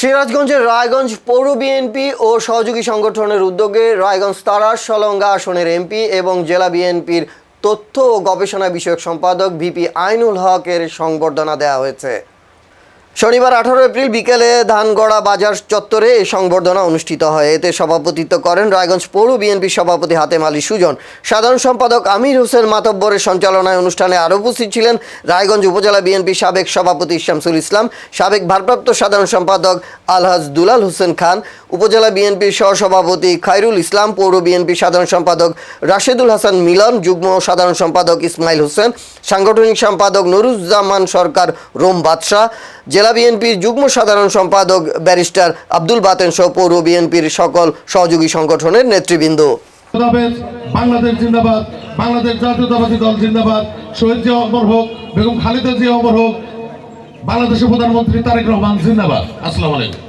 সিরাজগঞ্জের রায়গঞ্জ পৌর বিএনপি ও সহযোগী সংগঠনের উদ্যোগে রায়গঞ্জ তারাস সলঙ্গা আসনের এমপি এবং জেলা বিএনপির তথ্য ও গবেষণা বিষয়ক সম্পাদক ভিপি আইনুল হকের সংবর্ধনা দেওয়া হয়েছে। শনিবার 18 এপ্রিল বিকেলে ধানগড়া বাজার চত্বরে এই সংবর্ধনা অনুষ্ঠিত হয়। এতে সভাপতিত্ব করেন রায়গঞ্জ পৌর বিএনপির সভাপতি হাতেম আলী সুজন। সাধারণ সম্পাদক আমির হোসেন মাতব্বরের সঞ্চালনায় অনুষ্ঠানে আরও উপস্থিত ছিলেন রায়গঞ্জ উপজেলা বিএনপির সাবেক সভাপতি শামসুল ইসলাম, সাবেক ভারপ্রাপ্ত সাধারণ সম্পাদক আলহাজ দুলাল হোসেন খান, উপজেলা বিএনপির সহসভাপতি খায়রুল ইসলাম, পৌর বিএনপির সাধারণ সম্পাদক রাশেদুল হাসান মিলন, যুগ্ম সাধারণ সম্পাদক ইসমাইল হোসেন, সাংগঠনিক সম্পাদক নুরুজ্জামান সরকার রোম বাদশাহ, জেলা বিএনপির যুগ্ম সাধারণ সম্পাদক ব্যারিস্টার আব্দুল বাতেন সহ পৌর বিএনপির সকল সহযোগী সংগঠনের নেতৃবৃন্দ। বাংলাদেশ জিন্দাবাদ, বাংলাদেশ জাতীয়তাবাদী দল জিন্দাবাদ, শহীদ জিয়া অমর হোক, বেগম খালেদা জিয়া অমর হোক, বাংলাদেশের প্রধানমন্ত্রী তারেক রহমান জিন্দাবাদ। আসসালামু আলাইকুম।